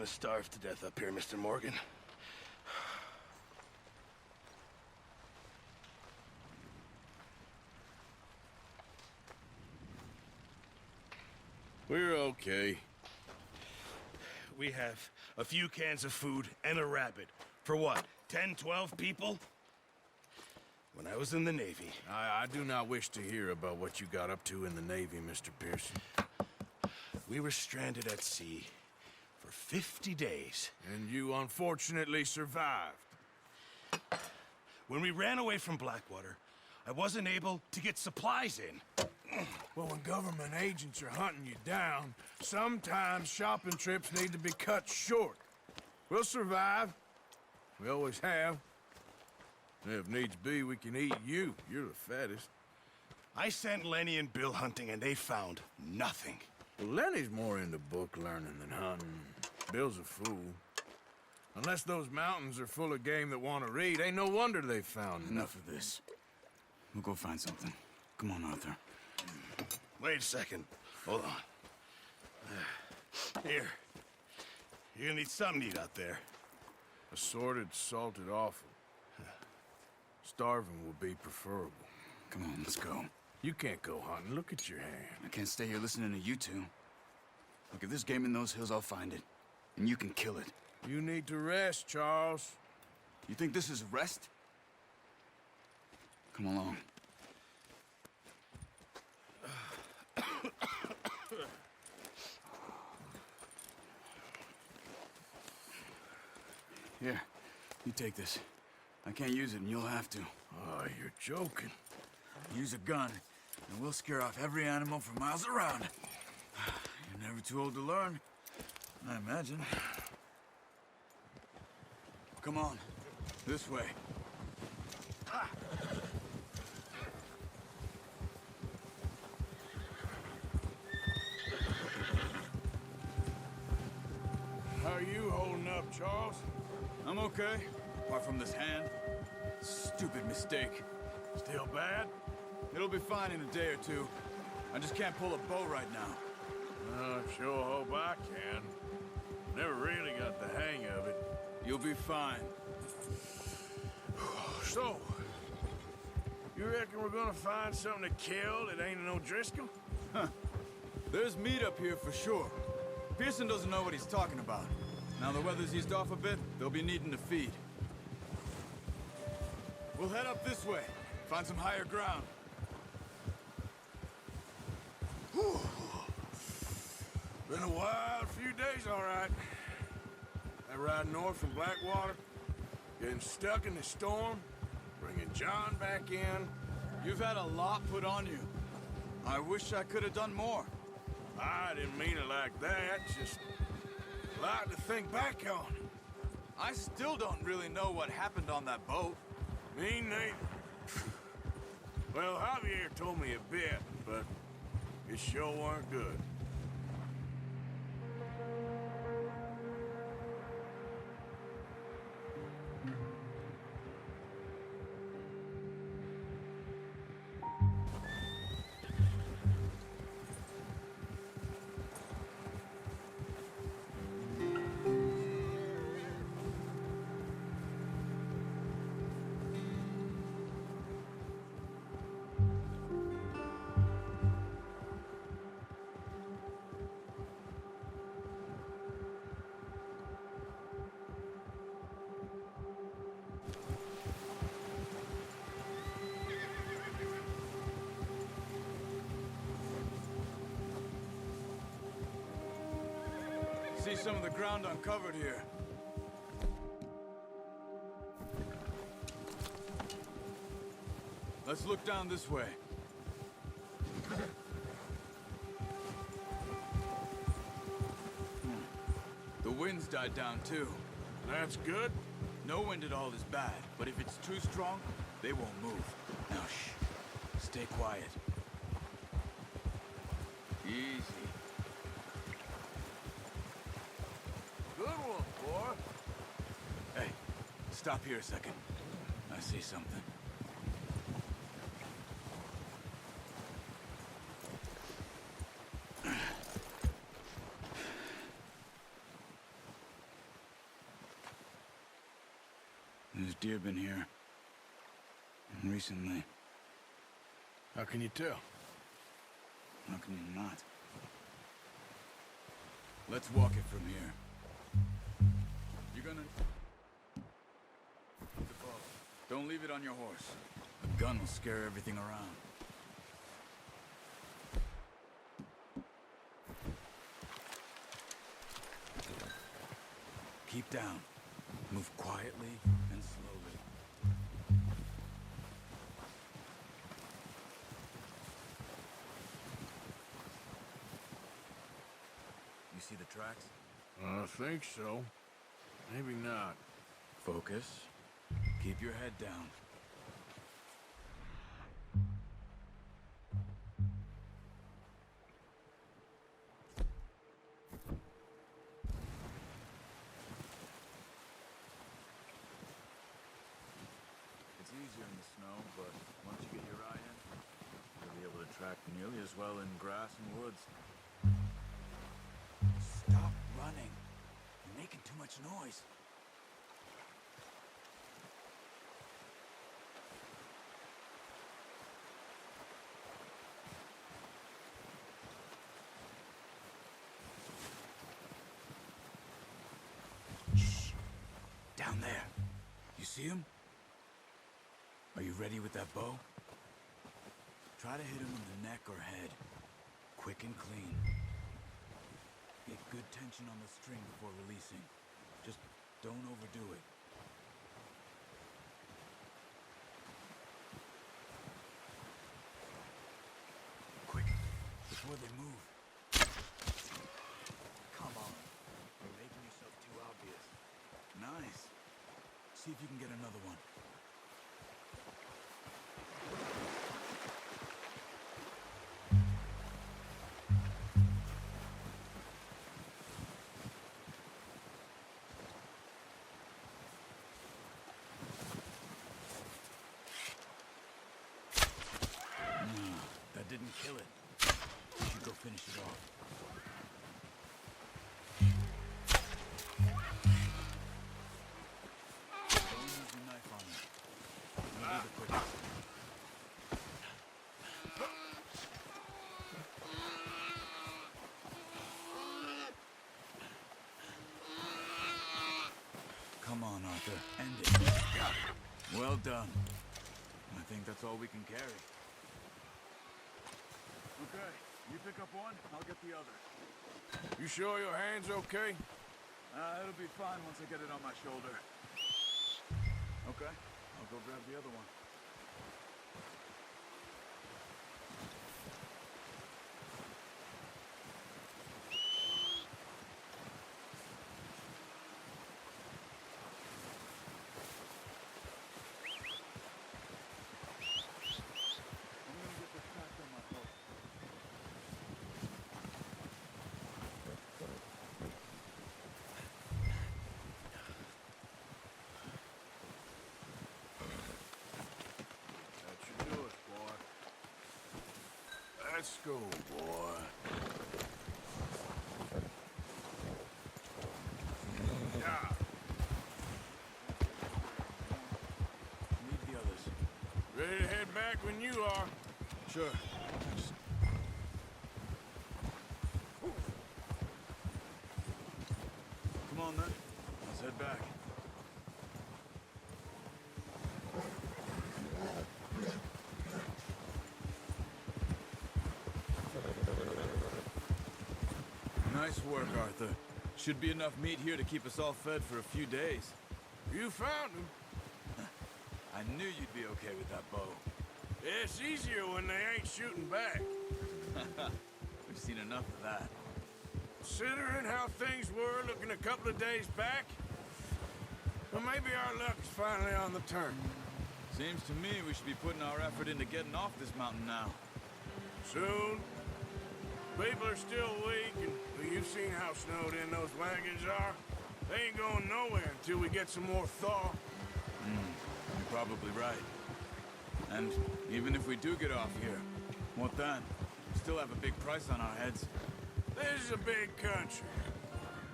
starve to death up here, Mr. Morgan. We're okay. We have a few cans of food and a rabbit. For what, 10, 12 people? When I was in the Navy... I do not wish to hear about what you got up to in the Navy, Mr. Pearson. We were stranded at sea for 50 days. And you unfortunately survived. When we ran away from Blackwater, I wasn't able to get supplies in. Well, when government agents are hunting you down, sometimes shopping trips need to be cut short. We'll survive. We always have. If needs be, we can eat you. You're the fattest. I sent Lenny and Bill hunting, and they found nothing. Well, Lenny's more into book learning than hunting. Bill's a fool. Unless those mountains are full of game that want to read, ain't no wonder they found Enough of this. We'll go find something. Come on, Arthur. Wait a second. Hold on. Here. You're gonna need something to eat out there. Assorted, salted offal. Starving will be preferable. Come on, let's go. You can't go hunting. Look at your hand. I can't stay here listening to you two. Look, if there's game in those hills, I'll find it. And you can kill it. You need to rest, Charles. You think this is rest? Come along. Here, you take this. I can't use it, and you'll have to. Oh, you're joking. Use a gun, and we'll scare off every animal for miles around. You're never too old to learn, I imagine. Come on, this way. How are you holding up, Charles? I'm okay, apart from this hand. Stupid mistake. Still bad? It'll be fine in a day or two. I just can't pull a bow right now. I sure hope I can. Never really got the hang of it. You'll be fine. So, you reckon we're gonna find something to kill that ain't an O'Driscoll? There's meat up here for sure. Pearson doesn't know what he's talking about. Now the weather's eased off a bit, they'll be needing to feed. We'll head up this way, find some higher ground. Whew. Been a wild few days, all right. That ride north from Blackwater, getting stuck in the storm, bringing John back in. You've had a lot put on you. I wish I could have done more. I didn't mean it like that, just a lot to think back on. I still don't really know what happened on that boat. Me neither. Well, Javier told me a bit, but it sure weren't good. See some of the ground uncovered here. Let's look down this way. The wind's died down too. That's good. No wind at all is bad, but if it's too strong, they won't move. Now shh. Stay quiet. Easy. Good one, boy. Hey, stop here a second. I see something. There's deer been here. And recently. How can you tell? How can you not? Let's walk it from here. You're gonna... The bow. Don't leave it on your horse. A gun will scare everything around. Keep down. Move quietly and slowly. You see the tracks? I think so. Maybe not. Focus. Keep your head down. It's easier in the snow, but once you get your eye in, you'll be able to track nearly as well in grass and woods. Stop running. You're making too much noise. Shh. Down there. You see him? Are you ready with that bow? Try to hit him in the neck or head. Quick and clean. Get good tension on the string before releasing. Just don't overdo it. Quick, before they move. Come on. You're making yourself too obvious. Nice. See if you can get another one. That didn't kill it. You should go finish it off. Don't use your knife on it. It'll be the quickest. Come on, Arthur. End it. Well done. I think that's all we can carry. Okay, you pick up one, I'll get the other. You sure your hand's okay? It'll be fine once I get it on my shoulder. Okay, I'll go grab the other one. I'm gonna get the track on my horse. That should do it, boy. Let's go, boy. Yeah. Leave the others. Ready to head back when you are. Sure. Come on, then. Let's head back. Nice work, Arthur. Should be enough meat here to keep us all fed for a few days. You found him. I knew you'd be okay with that bow. It's easier when they ain't shooting back. We've seen enough of that. Considering how things were looking a couple of days back, well, maybe our luck's finally on the turn. Seems to me we should be putting our effort into getting off this mountain now. Soon. People are still weak, and well, you've seen how snowed in those wagons are. They ain't going nowhere until we get some more thaw. You're probably right. And even if we do get off here, what then? We still have a big price on our heads. This is a big country.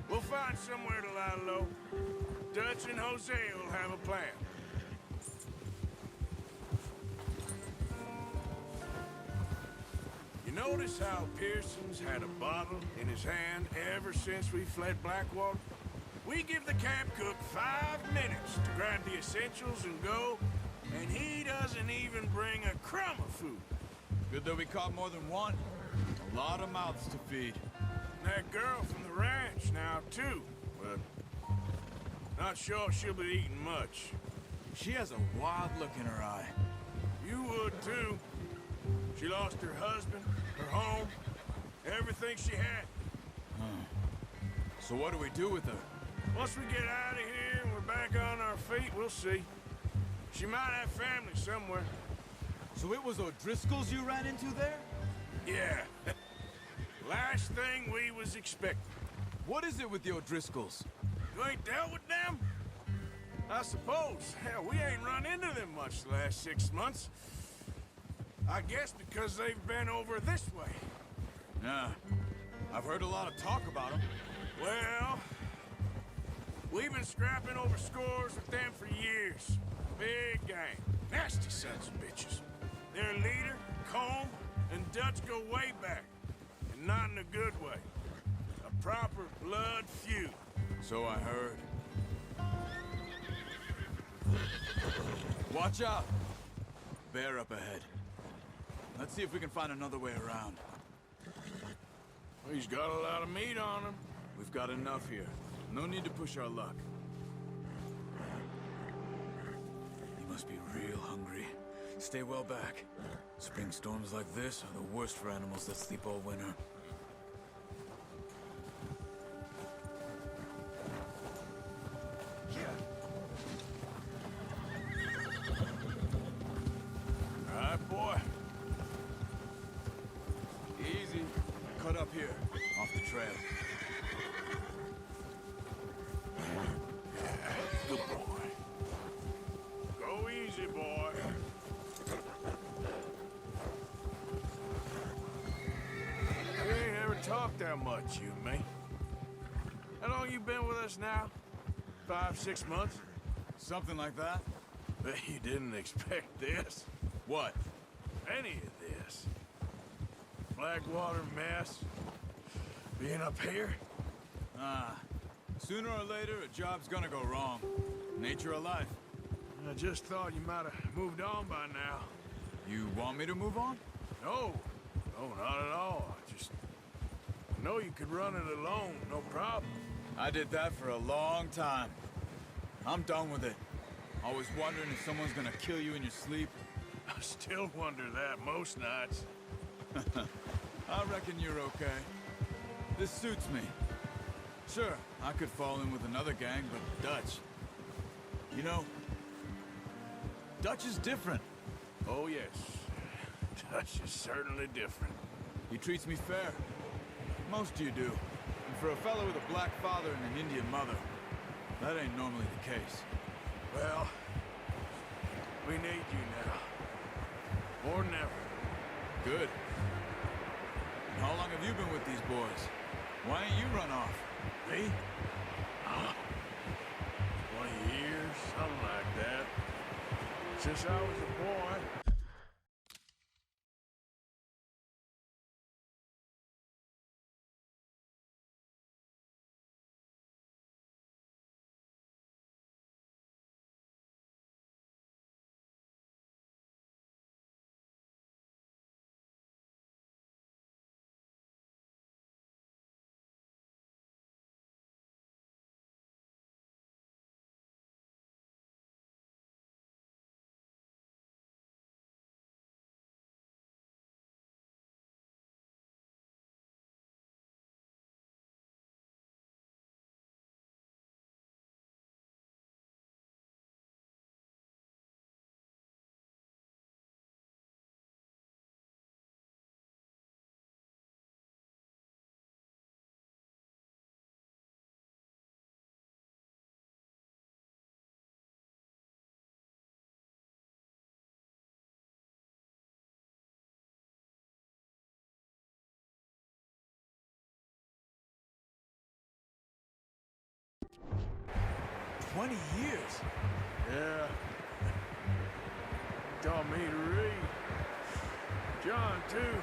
We'll find somewhere to lie low. Dutch and Jose will have a plan. You notice how Pearson's had a bottle in his hand ever since we fled Blackwater? We give the camp cook 5 minutes to grab the essentials and go, and he doesn't even bring a crumb of food. Good that we caught more than one. A lot of mouths to feed. That girl from the ranch now, too, but not sure she'll be eating much. She has a wild look in her eye. You would, too. She lost her husband, her home, everything she had. So what do we do with her? Once we get out of here and we're back on our feet, we'll see. She might have family somewhere. So it was O'Driscoll's you ran into there? Yeah. Last thing we was expecting. What is it with the O'Driscolls? You ain't dealt with them? I suppose. Hell, we ain't run into them much the last 6 months. I guess because they've been over this way. Yeah. I've heard a lot of talk about them. Well, we've been scrapping over scores with them for years. Big gang. Nasty sons of bitches. Their leader, Colm, and Dutch go way back. And not in a good way. A proper blood feud. So I heard. Watch out! Bear up ahead. Let's see if we can find another way around. He's got a lot of meat on him. We've got enough here. No need to push our luck. He must be real hungry. Stay well back. Spring storms like this are the worst for animals that sleep all winter. All right, boy. Easy. Cut up here, off the trail. Good boy. Go easy, boy. We ain't ever talked that much, you and me. How long you been with us now? 5, 6 months? Something like that? Bet you didn't expect this. What? Any of this. Blackwater mess. Being up here? Ah. Sooner or later, a job's gonna go wrong. Nature of life. I just thought you might have moved on by now. You want me to move on? No. No, not at all. I just know you could run it alone, no problem. I did that for a long time. I'm done with it. Always wondering if someone's gonna kill you in your sleep. I still wonder that most nights. I reckon you're okay. This suits me. Sure, I could fall in with another gang, but Dutch... You know, Dutch is different. Oh, yes. Dutch is certainly different. He treats me fair. Most of you do. And for a fellow with a black father and an Indian mother, that ain't normally the case. Well, we need you now. More than ever. Good. And how long have you been with these boys? Why ain't you run off? Me? 20 years, something like that. Since I was a boy. 20 years. Yeah. Taught me to read. John, too.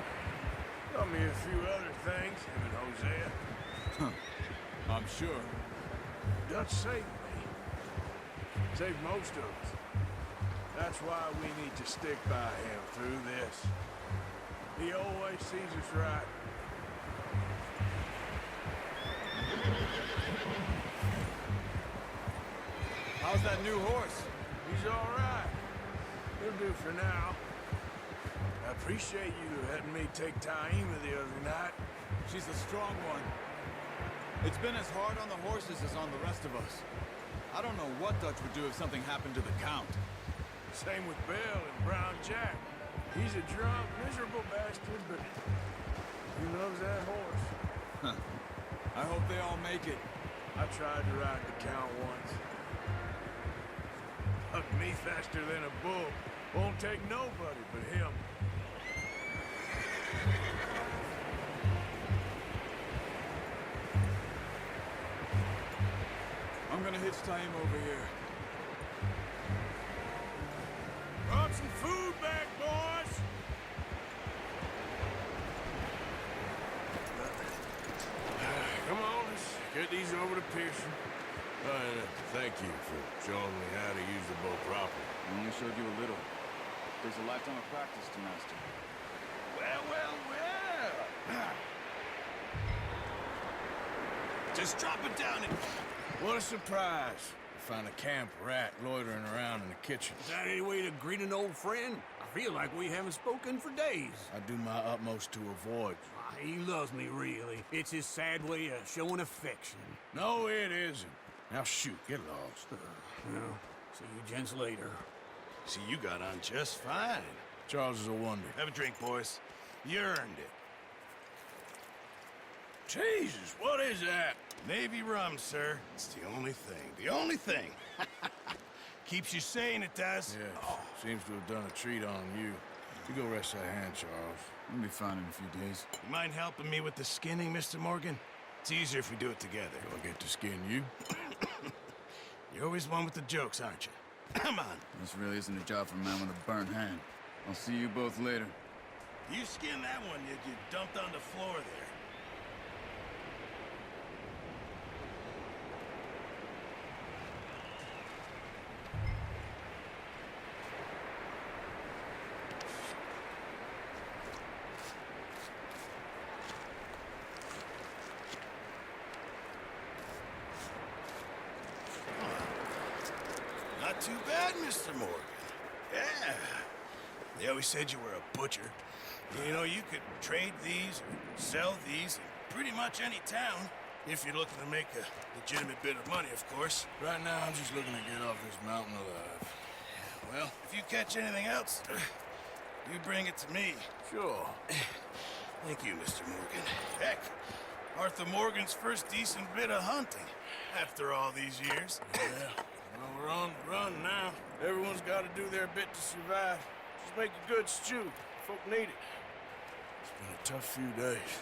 Taught me a few other things, him and Hosea. I'm sure. Dutch saved me. Saved most of us. That's why we need to stick by him through this. He always sees us right. How's that new horse? He's all right. He'll do for now. I appreciate you letting me take Taima the other night. She's a strong one. It's been as hard on the horses as on the rest of us. I don't know what Dutch would do if something happened to the Count. Same with Bill and Brown Jack. He's a drunk, miserable bastard, but he loves that horse. I hope they all make it. I tried to ride the Count once. Hugged me faster than a bull. Won't take nobody but him. I'm gonna hitch Taim over here. Brought some food back, boys! Come on, let's get these over to Pearson. Thank you for showing me how to use the bow properly. I only showed you a little. There's a lifetime of practice to master. Well, well, well! Just drop it down and... What a surprise. Find a camp rat loitering around in the kitchen. Is that any way to greet an old friend? I feel like we haven't spoken for days. I do my utmost to avoid you. He loves me, really. It's his sad way of showing affection. No, it isn't. Now shoot, get lost. Well, see you gents later. See, you got on just fine. Charles is a wonder. Have a drink, boys. You earned it. Jesus, what is that? Navy rum, sir. It's the only thing. The only thing. Keeps you sane, it does. Yes, seems to have done a treat on you. You go rest that hand, Charles. We'll be fine in a few days. You mind helping me with the skinning, Mr. Morgan? It's easier if we do it together. Do I get to skin you? You're always one with the jokes, aren't you? Come on. This really isn't a job for a man with a burnt hand. I'll see you both later. You skinned that one you dumped on the floor there. Not too bad, Mr. Morgan. Yeah. They always said you were a butcher. You know, you could trade these or sell these in pretty much any town. If you're looking to make a legitimate bit of money, of course. Right now, I'm just looking to get off this mountain alive. Well, if you catch anything else, you bring it to me. Sure. Thank you, Mr. Morgan. Heck, Arthur Morgan's first decent bit of hunting after all these years. Yeah. Well, we're on the run now. Everyone's got to do their bit to survive. Just make a good stew. Folk need it. It's been a tough few days.